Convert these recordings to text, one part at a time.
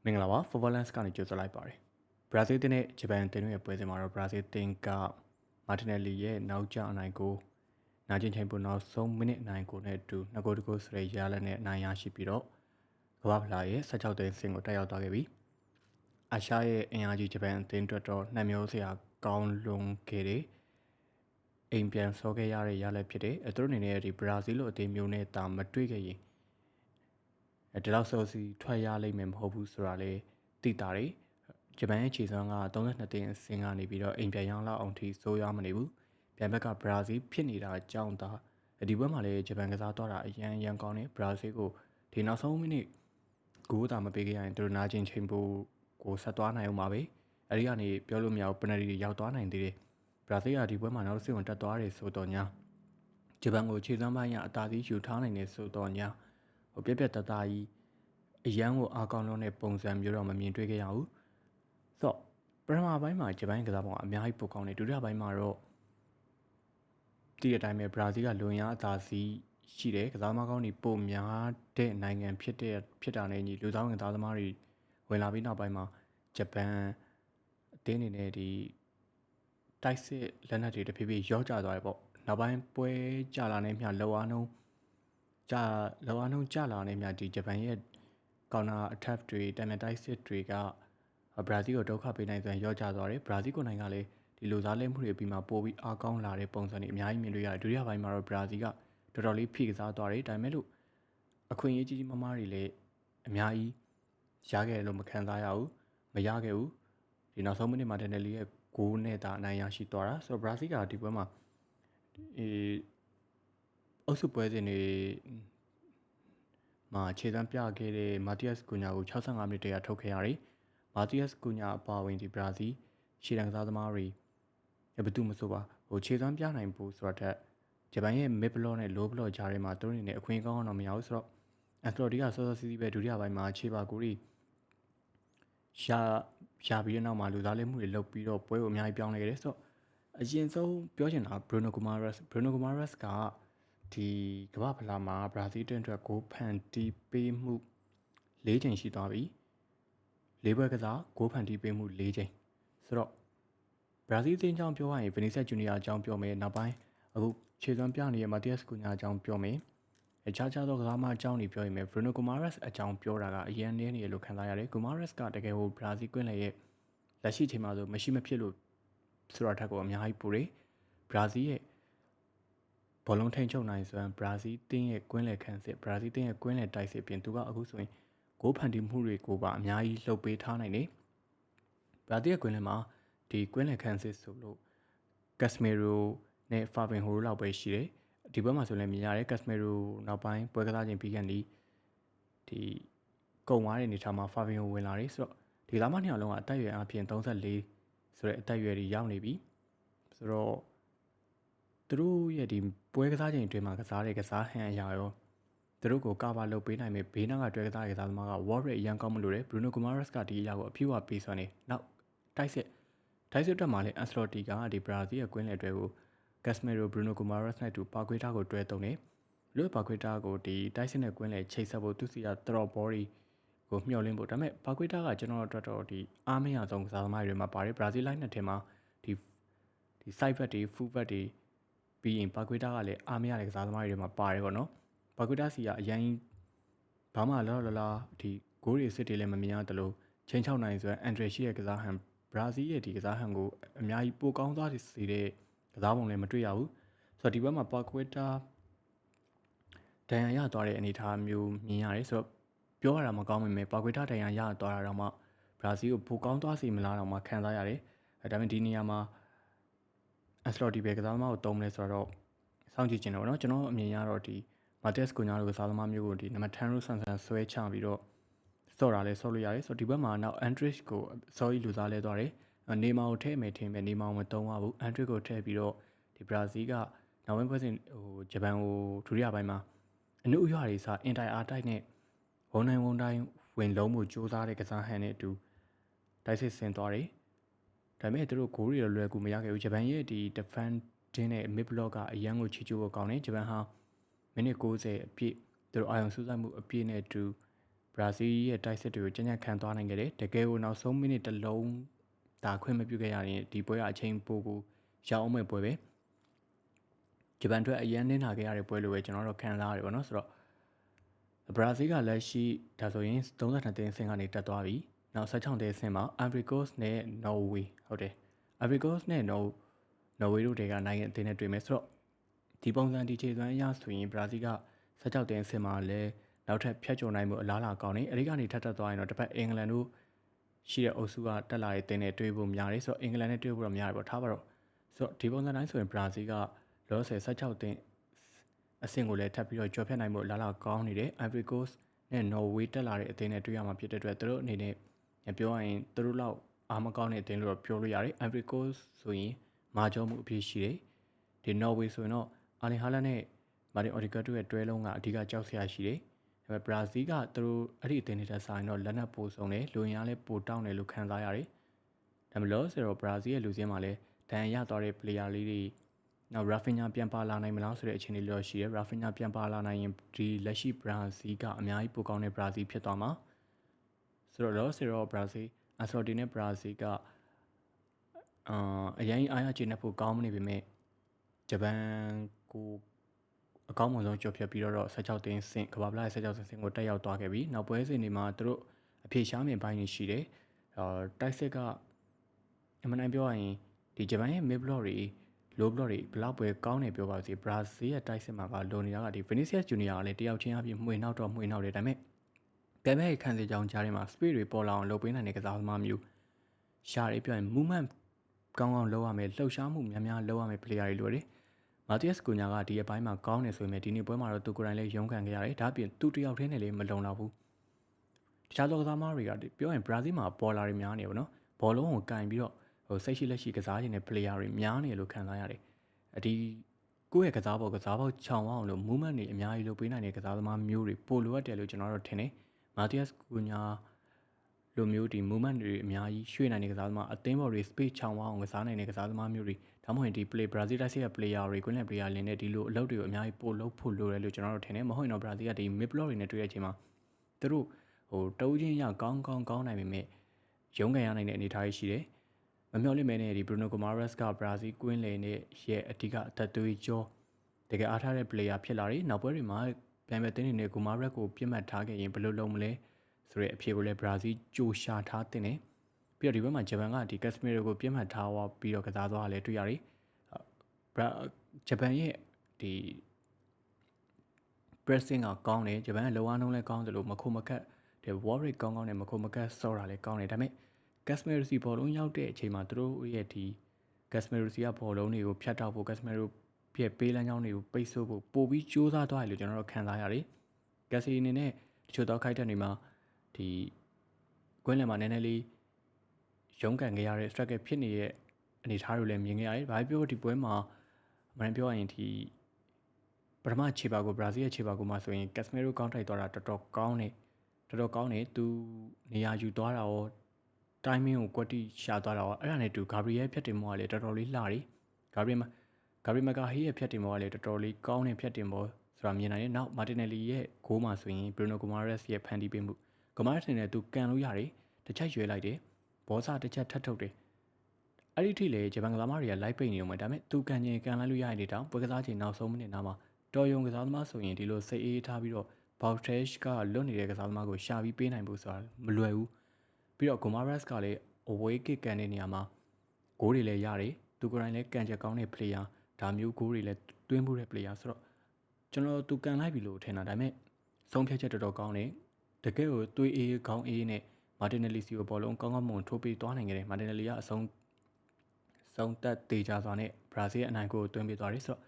မင်္ဂလာပါ Forvalance ကနေကြိုဆိုလိုက်ပါတယ်ဘရာဇီးတင်းနဲ့ဂျပန်တင်းရဲ့ပွဲစဉ်မှာတော့ဘရာဇီးတင်းကမာတင်နယ်လီရဲ့နောက်ကျအနိုင်ကိုနာကျင်ချိန်ပုံနောက်ဆုံးမိနစ်အနိုင်ကိုနဲ့အတူ2ဂိုးတကိုးဆိုတဲ့ရလဒ်နဲ့အနိုင်ရရှိပြီးတော့ကမ္ဘာဖလားရဲ့16သိန်းစင်ကိုတက်ရောက်သွားခဲ့ပြီအာရှရဲ့အင်အားကြီးဂျပန်အသင်းအတွက်တော့နှံ့မျိုးစရာကောင်းလွန်ခဲ့တဲ့အိမ်ပြန်စောခဲ့ရတဲ့ရလဒ်ဖြစ်တဲ့သူတို့အနေနဲ့ဒီဘရာဇီးလိုအသင်းမျိုးနဲ့တာမတွေ့ခဲ့ရင်ဒီလောက်စောစီထွက်ရလိမ့်မယ်မဟုတ်ဘူးဆိုတာလေသိတာတယ်ဂျပန်ရဲ့ခြေစွမ်းက32သိန်းအဆင့်ကနေပြီးတော့အိမ်ပြန်ရောက်လောက်အောင်ထိစိုးရမနေဘူးပြန်ဘက်ကဘရာဇီးဖြစ်နေတာအကြောင်းသားဒီဘက်မှာလည်းဂျပန်ကစားသွားတာအရန်ကောင်းနေဘရာဇီးကိုဒီနောက်ဆုံးမိနစ်ဂိုးတာမပေးခဲ့ရရင်သူတို့နာကျင်ချိန်ဖို့ကိုဆက်သွားနိုင်အောင်ပါပဲအဲဒီကနေပြောလို့မရဘူးပနတီရောက်သွားနိုင်သေးတယ်ဘရာဇီးကဒီပွဲမှာနောက်ဆုံးတက်သွားတယ်ဆိုတော့ညာဂျပန်ကိုခြေစွမ်းပိုင်းရအသာစီးယူထားနိုင်တယ်ဆိုတော့ညာပြက်တသားကြီးအရန်ကိုအားကောင်းလုံးတဲ့ပုံစံမျိုးတော့မမြင်တွေ့ခဲ့ရဘူးဆိုတော့ပထမပိုင်းမှာဂျပန်ကစားပုံကအများကြီးပိုကောင်းတယ်ဒုတိယပိုင်းမှာတော့ဒီအတိုင်းပဲဘရာဇီးကလွန်ရအသာစီးရှိတယ်ကစားသမားကောင်းတွေပိုများတဲ့နိုင်ငံဖြစ်တာနဲ့ညီလူသားဝင်သားသမားတွေဝင်လာပြီးနောက်ပိုင်းမှာဂျပန်အသင်းအနေနဲ့ဒီတိုက်စစ်လက်နက်တွေတဖြည်းဖြည်းရော့ကျသွားတယ်ပေါ့နောက်ပိုင်းပွဲကြလာနေမြလောအားနှုန်းကြလာနေမြဒီဂျပန်ရဲ့ကောင်နာအထက်တွေတန်မြန်တိုက်စစ်တွေကဘရာဇီးကိုဒုက္ခပေးနိုင်စွမ်းရော့ကျသွားတယ်ဘရာဇီးကိုနိုင်ကလည်းဒီလူသားလဲမှုတွေပြီးမှပိုပြီးအားကောင်းလာတဲ့ပုံစံတွေအများကြီးမြင်တွေ့ရတယ်ဒုတိယပိုင်းမှာတော့ဘရာဇီးကတော်တော်လေးဖိကစားသွားတယ်ဒါပေမဲ့လို့အခွင့်အရေးကြီးမားတွေလည်းအများကြီးရခဲ့တယ်လို့မခံစားရဘူးမရခဲ့ဘူးဒီနောက်ဆုံးမိနစ်မှာဒန်နယ်လီရဲ့ဂိုးနဲ့တာအနိုင်ရရှိသွားတာဆိုတော့ဘရာဇီးကဒီပွဲမှာအုပ်စုပွဲစဉ်တွေမှာခြေစမ်းပြခဲ့တဲ့မာတီယက်စ်ကူညာကို65မိနစ်တရာထုတ်ခဲ့ရတယ်မာတီယက်စ်ကူညာအပါဝင်ဒီဘရာဇီးရှေ့တန်းကစားသမားတွေဘယ်သူမှမဆိုပါခြေစမ်းပြနိုင်ဖို့ဆိုတော့ဂျပန်ရဲ့ mid block နဲ့ low block ကြားထဲမှာသူတို့အနေနဲ့အခွင့်ကောင်းအောင်တော့မရဘူးဆိုတော့အက်စလော်ဒီကစောစီးပဲဒုတိယပိုင်းမှာခြေပါကူတွေရှာပြီးတဲ့နောက်မှာလူသားလေးမှုတွေလုပ်ပြီးတော့ပွဲကိုအများကြီးပြောင်းလဲခဲ့တယ်ဆိုတော့အရင်ဆုံးပြောချင်တာဘရူနိုဂိုမာရက်စ်ကဒီကမ္ဘာဖလားမှာဘရာဇီးတင်းအတွက်ဂိုးဖန်တီးပေးမှု၄ချိန်ရှိသွားပြီ၄ပွဲကစားဂိုးဖန်တီးပေးမှု၄ချိန်ဆိုတော့ဘရာဇီးအသင်းအကြောင်းပြောရရင်ဗီနီဆက်ဂျူနီယာအကြောင်းပြောမယ်နောက်ပိုင်းအခုခြေစွမ်းပြနေတဲ့မာတီယက်စ်ကူညာအကြောင်းပြောမယ်အခြားသောကစားမအကြောင်းတွေပြောရင်ဘရူနိုဂိုမာရက်စ်အကြောင်းပြောတာကအရင်နည်းနေလို့ခံစားရတယ်ဂိုမာရက်စ်ကတကယ်ကိုဘရာဇီးကွင်းလယ်ရဲ့လက်ရှိချိန်မှာဆိုမရှိမဖြစ်လို့ဆိုတာထက်ကိုအများကြီးပိုတယ်ဘရာဇီးရဲ့ဘောလုံးထိန်ချုပ်နိုင်စွမ်းဘရာဇီးတင်းရဲ့ကွင်းလယ်ခန့်စစ်ဘရာဇီးတင်းရဲ့ကွင်းလယ်တိုက်စစ်ပြင်သူကအခုဆိုရင်ဂိုးဖန်တီးမှုတွေကိုပါအများကြီးလှုပ်ပေးထားနိုင်တယ်ဘရာဇီးရဲ့ကွင်းလယ်မှာဒီကွင်းလယ်ခန့်စစ်ဆိုလို့ကက်စမီရိုနဲ့ဖာဗင်ဟိုလောက်ပဲရှိတယ်ဒီဘက်မှာဆိုလည်းမြင်ရတယ်ကက်စမီရိုနောက်ပိုင်းပွဲကစားခြင်းပြီးကန်ဒီကုံသွားတဲ့အနေထားမှာဖာဗင်ဟိုဝင်လာတယ်ဆိုတော့ဒီသားမနှစ်ယောက်လုံးကအသက်အရွယ်အပြင်34ဆိုတဲ့အသက်အရွယ်တွေရောက်နေပြီဆိုတော့သူတို့ရဲ့ဒီပွဲကစားခြင်းအတွင်းမှာကစားတဲ့ကစားဟန်အရာရောသူတို့ကိုကာဗာလုပ်ပေးနိုင်မယ်ဘေးနောက်ကတွဲကစားတဲ့ကစားသမားကဝေါ်ရက်အရန်ကောင်းမလို့တယ်ဘရူနိုဂိုမာရက်စ်ကဒီအရာကိုအပြည့်အဝပေးစွမ်းနေနောက်တိုက်စစ်တက်မှာလည်းအန်စလော်တီကဒီဘရာဇီးရဲ့ကွင်းလယ်တွဲကိုကက်စမီရိုဘရူနိုဂိုမာရက်စ်နဲ့တူပါကွေတာကိုတွဲတုံးတယ်လို့ပါကွေတာကိုဒီတိုက်စစ်နဲ့ကွင်းလယ်ချိတ်ဆက်ဖို့သူစီကတရော့ဘော်ဒီကိုမျှော်လင့်ဖို့ဒါပေမဲ့ပါကွေတာကကျွန်တော်တို့အတွက်တော့ဒီအားမရဆုံးကစားသမားတွေမှာပါတယ်ဘရာဇီးလိုက်နဲ့ထဲမှာဒီ side back တွေ full back တွေပြီးရင်ပါကွေတာကလည်းအားမရတဲ့ကစားသမားတွေမှာပါတယ်ပေါ့နော်ပါကွေတာစီကအရင်ဘာမှလောဒီဂိုးတွေစစ်တွေလည်းမမြင်ရတယ်လို့ချိန်ချောက်နိုင်ဆိုအန်ဒရရှိရဲ့ကစားဟန်ဘရာဇီးရဲ့ဒီကစားဟန်ကိုအများကြီးပိုကောင်းသွားစေတဲ့ကစားပုံလည်းမတွေ့ရဘူးဆိုတော့ဒီဘက်မှာပါကွေတာဒဏ်ရာရသွားတဲ့အနေအထားမျိုးမြင်ရတယ်ဆိုတော့ပြောရတာမကောင်းပေမဲ့ပါကွေတာဒဏ်ရာရသွားတာတော့မှဘရာဇီးကိုပိုကောင်းသွားစေမလားတော့မှခံစားရတယ်ဒါပေမဲ့ဒီနေရာမှာအက်စလော်ဒီပဲကစားသမားကိုတုံးလဲဆိုတော့စောင့်ကြည့်ချင်တော့เนาะကျွန်တော်အမြင်ရတော့ဒီမာတက်စ်ကိုညာလိုကစားသမားမျိုးကိုဒီနံပါတ်10လို့ဆန်ဆွဲချပြီးတော့စော့တာလဲစော့လို့ရတယ်ဆိုတော့ဒီဘက်မှာနောက်အန်ဒရစ်ကိုစော်ကြီးလူစားလဲသွားတယ်နေမာကိုထည့်မယ်ထင်ပဲနေမာကိုမတုံးရဘူးအန်ဒရစ်ကိုထည့်ပြီးတော့ဒီဘရာဇီးကနောက်ပိုင်းပွဲစဉ်ဂျပန်ကိုဒုတိယပိုင်းမှာအနုအရွာတွေစားအင်တိုင်အားတိုက်နဲ့ဝန်တိုင်းဝင်လုံးမှုစူးစမ်းတဲ့ကစားဟန်နဲ့အတူတိုက်စစ်ဆင်သွားတယ်ဒါပေမဲ့သူတို့ဂိုးတွေလွယ်ကူမရခဲ့ဘူးဂျပန်ရဲ့ဒီ defending နဲ့ mid block ကအရန်ကိုချီကျိုးဖို့ကောင်းတယ်ဂျပန်ဟာမိနစ်90အပြည့်သူတို့အာရုံစူးစိုက်မှုအပြည့်နဲ့အတူ ဘရာဇီးရဲ့တိုက်စစ်တွေကိုကြံ့ကြံ့ခံသွားနိုင်ခဲ့တယ်တကယ်ကိုနောက်ဆုံးမိနစ်တစ်လုံးဒါခွင့်မပြုခဲ့ရရင်ဒီပွဲကအချိန်ပိုကိုရောက်အောင်မဲ့ပွဲပဲဂျပန်အတွက်အရန်နှင်းလာခဲ့ရတဲ့ပွဲလိုပဲကျွန်တော်တို့ခံစားရတယ်ပေါ့နော်ဆိုတော့ဘရာဇီးကလက်ရှိဒါဆိုရင်32တင်းဆင့်ကနေတက်သွားပြီနောက်16တင်းဆင့်မှာ Ivory Coast နဲ့ Norway ဟုတ်တယ် Ivory Coast နဲ့ Norway တို့တွေကနိုင်ငံအသင်းနဲ့တွေ့မယ်ဆိုတော့ဒီပုံစံဒီခြေစွမ်းအရဆိုရင်ဘရာဇီးက16တင်းဆင့်မှာလည်းနောက်ထပ်ဖြတ်ကျော်နိုင်မှုအလားအလာကောင်းနေအဲဒီကနေထပ်တက်သွားရင်တော့တစ်ဖက်အင်္ဂလန်တို့ရှိတဲ့အုပ်စုကတက်လာတဲ့တင်းနဲ့တွေ့ဖို့များတယ်ဆိုတော့အင်္ဂလန်နဲ့တွေ့ဖို့တော့များတယ်ပေါ့ထားပါတော့ဆိုတော့ဒီပုံစံတိုင်းဆိုရင်ဘရာဇီးကလောဆယ်16တင်းအဆင့်ကိုလည်းထပ်ပြီးတော့ကျော်ဖြတ်နိုင်မှုအလားအလာကောင်းနေတယ် Ivory Coast နဲ့ Norway တက်လာတဲ့အသင်းနဲ့တွေ့ရမှာဖြစ်တဲ့အတွက်သူတို့အနေနဲ့ပြောရရင်သူတို့လောက်အားမကောင်းတဲ့အသင်းလို့တော့ပြောလို့ရတယ် Ivory Coast ဆိုရင်မာကျော်မှုအဖြစ်ရှိတယ်ဒီ Norway ဆိုရင်တော့အာလင်ဟာလန်နဲ့မာတင်အော်ဒီဂတ်တို့ရဲ့တွဲလုံးကအဓိကကြောက်စရာရှိတယ်ဒါပေမဲ့ဘရာဇီးကသူတို့အဲ့ဒီအသင်းတွေတက်ဆိုင်တော့လက်နက်ပိုဆုံးတယ်လူရင်အားလည်းပိုတောင်းတယ်လို့ခံစားရတယ်ဒါမှမဟုတ်ဆိုတော့ဘရာဇီးရဲ့လူစင်းမှာလည်းဒဏ်ရသွားတဲ့ player လေးတွေနောက် Rafinha ပြန်ပါလာနိုင်မလားဆိုတဲ့အခြေအနေလို့ရှိတယ် Rafinha ပြန်ပါလာနိုင်ရင်ဒီလက်ရှိဘရာဇီးကအများကြီးပိုကောင်းတဲ့ဘရာဇီးဖြစ်သွားမှာဆိုတော့လောဆိုတော့ဘရာဇီးအန်ဆယ်လော်တီနဲ့ဘရာဇီးကအရင်အားရခြေနဲ့ဖို့ကောင်းမနေပေမဲ့ဂျပန်ကိုအကောင်းမွန်ဆုံးကြော်ဖြတ်ပြီးတော့16တင်းဆင့်ကမ္ဘာ့ဖလား16တင်းဆင့်ကိုတက်ရောက်သွားခဲ့ပြီနောက်ပွဲစဉ်တွေမှာသူတို့အဖြေရှားမြင်ပိုင်းနေရှိတယ်တိုက်စစ်ကအမှန်တမ်းပြောရရင်ဒီဂျပန်ရဲ့ mid block တွေ low block တွေဘလောက်ပဲကောင်းနေပြောပါစေဘရာဇီးရဲ့တိုက်စစ်မှာကလိုနေတာကဒီ Vinicius Junior ကလည်းတယောက်ချင်းအပြင်မှွေနောက်တယ်ဒါပေမဲ့ဘယ်မဲ့ခံစီကြောင်ကြားထဲမှာ speed တွေပေါ်လာအောင်လုပ်ပေးနိုင်တဲ့ကစားသမားမျိုးရှားတွေပြောရင် movement ကောင်းကောင်းလုပ်ရမယ်လှုပ်ရှားမှုများများလုပ်ရမယ် player တွေလိုတယ်မာတီယက်စ်ကူညာကဒီအပိုင်းမှာကောင်းနေဆိုပေမဲ့ဒီနေ့ပွဲမှာတော့သူကိုယ်တိုင်လည်းရုန်းကန်ခဲ့ရတယ်ဒါ့အပြင်သူတယောက်တည်းနဲ့လည်းမလုံလောက်ဘူးတခြားသောကစားသမားတွေကပြောရင်ဘရာဇီးမှာပေါ်လာတွေများနေပါတော့ဘောလုံးကိုကင်ပြီးတော့စိတ်ရှိလက်ရှိကစားနေတဲ့ player တွေများနေလို့ခံစားရတယ်ဒီကိုယ့်ရဲ့ကစားပေါက်ခြောင်အောင်လို့ movement တွေအများကြီးလုပ်ပေးနိုင်တဲ့ကစားသမားမျိုးတွေပိုလိုအပ်တယ်လို့ကျွန်တော်တို့ထင်တယ်မာတီယက်စ်ကူညာလိုမျိုးဒီ movement တွေအများကြီးရွှေ့နိုင်တဲ့ကစားသမားအသင်းဘော်တွေ space ချောင်အောင်ကစားနိုင်တဲ့ကစားသမားမျိုးတွေဒါမှမဟုတ်ဒီ play ဘရာဇီးတိုက်စစ်ရဲ့ player တွေကွင်းလယ် player လင်းနဲ့ဒီလိုအလုပ်တွေကိုအများကြီးပိုလုပ်ဖို့လိုတယ်လို့ကျွန်တော်တို့ထင်တယ်မဟုတ်ရင်တော့ဘရာဇီးကဒီ mid block တွေနဲ့တွေ့တဲ့အချိန်မှာသူတို့တိုးချင်းရကောင်းနိုင်ပေမဲ့ရုန်းကန်ရနိုင်တဲ့အနေအထားရှိတယ်မမျှော်လင့်မဲနဲ့ဒီ Bruno Guimaraes ကဘရာဇီးကွင်းလယ်နဲ့ရဲ့အဓိကအသက်သွေးကြောတကယ်အားထားတဲ့ player ဖြစ်လာတယ်နောက်ပွဲတွေမှာပြန်ပဲတင်းနေတဲ့ Guimaraes ကိုပြတ်မှတ်ထားခဲ့ရင်ဘယ်လိုလုပ်မလဲဆိုတဲ့အဖြေကိုလည်းဘရာဇီးကြိုရှာထားတင်တယ်ပြီးတော့ဒီဘက်မှာဂျပန်ကဒီ Casemiro ကိုပြတ်မှတ်ထားပြီးတော့ကစားသွားတာလည်းတွေ့ရတယ်ဂျပန်ရဲ့ဒီ pressing ကကောင်းတယ်ဂျပန်ကလောအားနှုံးလည်းကောင်းတယ်လို့မခုမခက်ဒီ war rate ကောင်းတယ်မခုမခက်ဆော့တာလည်းကောင်းတယ်ဒါပေမဲ့ Casemiro စီဘောလုံးရောက်တဲ့အချိန်မှာသူတို့ရဲ့ဒီ Casemiro စီကဘောလုံးတွေကိုဖြတ်တောက်ဖို့ Casemiro ပြည့်ပေးလမ်းကြောင်းတွေကိုပိတ်ဆို့ဖို့ပို့ပြီးစူးစမ်းသွားတယ်လို့ကျွန်တော်တို့ခံစားရတယ် Casemiro အနေနဲ့တချို့သောခိုက်တက်တွေမှာဒီကွင်းလယ်မှာနည်းနည်းလေးရုန်းကန်ခဲ့ရတဲ့ struggle ဖြစ်နေတဲ့အနေအထားတွေလည်းမြင်ခဲ့ရတယ်။ဘာပြောဒီပွဲမှာအမှန်ပြောရရင်ဒီပထမခြေပါကိုဘရာဇီးရဲ့ခြေပါကိုမှဆိုရင် Casemiro ကောင်းတိုက်သွားတာတော်တော်ကောင်းတယ်သူနေရာယူသွားတာရော timing ကိုကွက်တိရှာသွားတာရောအဲ့ဒါနဲ့တူ Gabriel ဖြတ်တင်မောကလည်းတော်တော်လေးလှတယ် Gabriel Magalhaes ရဲ့ဖြတ်တင်မောကလည်းတော်တော်လေးကောင်းတဲ့ဖြတ်တင်မောဆိုတာမြင်နိုင်တယ်။နောက် Martinelli ရဲ့ဂိုးမှာဆိုရင် Bruno Guimaraes ရဲ့ဖန်တီးပေးမှု Guimaraes နဲ့သူကန်လို့ရတယ်တစ်ချက်ရွယ်လိုက်တယ်ဘောစာတစ်ချက်ထပ်ထုတ်တယ်အဲ့ဒီထိလေဂျပန်ကစားသမားတွေကလိုက်ပိတ်နေအောင်ပဲဒါပေမဲ့သူကန်ချင်ကန်လိုက်လို့ရတဲ့တောင်ပွဲကစားချိန်နောက်ဆုံးမိနစ်နားမှာတော်ယုံကစားသမားဆိုရင်ဒီလိုစိတ်အေးထားပြီးတော့ Boutesh ကလွတ်နေတဲ့ကစားသမားကိုရှာပြီးပေးနိုင်ဖို့ဆိုတာမလွယ်ဘူးပြီးတော့ Guimaraes ကလည်း away kick ကန်တဲ့နေရာမှာဂိုးတွေလည်းရတယ်သူကိုယ်တိုင်လည်းကန်ချက်ကောင်းတဲ့ player ဒါမျိုးဂိုးတွေလည်းတွင်းမှုတဲ့ player ဆိုတော့ကျွန်တော်သူကန်လိုက်ပြီလို့ထင်တာဒါပေမဲ့ဆုံးဖြတ်ချက်တော်တော်ကောင်းတယ်တကယ်ကိုသွေးအေးခေါင်းအေးနဲ့ Martinelli စီကိုဘောလုံးကောင်းမွန်ထိုးပေးသွားနိုင်ခဲ့တယ် Martinelli ကအဆုံးသက်တေချာစွာနဲ့ဘရာဇီးရဲ့အနိုင်ကိုတွင်းပေးသွားတယ်ဆိုတော့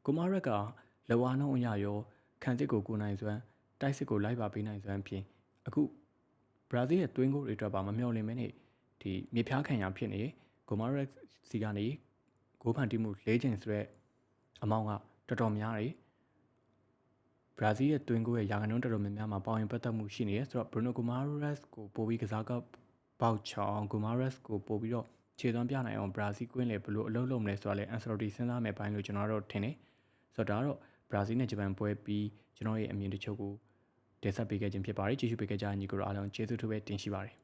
ကိုမာရက်ကလောအားနှုံးအရာရောခံစစ်ကိုနိုင်စွမ်းတိုက်စစ်ကိုလိုက်ပါပေးနိုင်စွမ်းဖြင့်အခုဘရာဇီးရဲ့တွင်းကိုတွေအတွက်ပါမမျှော်လင့်မဲနဲ့ဒီမြေဖြားခံရဖြစ်နေကိုမာရက်စီကနေဂိုးဖန်တီးမှု၄ချိန်ဆိုတဲ့အမောင်းကတော်တော်များတယ်ဘရာဇီးရဲ့တွင်းကိုရဲ့ရာခိုင်နှုန်းတော်တော်များများမှာပေါင်ရင်ပတ်သက်မှုရှိနေတယ်ဆိုတော့ Bruno Guimaraes ကိုပို့ပြီးကစားကပေါက်ချောင်း Guimaraes ကိုပို့ပြီးတော့ခြေသွမ်းပြနိုင်အောင်ဘရာဇီးကွင်းလေဘလို့အလုံးလုံးမလဲဆိုတာလဲ Ancelotti စဉ်းစားမယ်ပိုင်းလို့ကျွန်တော်တို့ထင်တယ်ဆိုတော့ဒါကတော့ဘရာဇီးနဲ့ဂျပန်ပွဲပြီးကျွန်တော်ရဲ့အမြင်တချို့ကို တင်ဆက်ပေးခဲ့ခြင်းဖြစ်ပါတယ်ကြည့်ရှုပေးခဲ့ကြတဲ့ညီကိုတို့အားလုံးကျေးဇူးထူးပဲတင်ရှိပါတယ်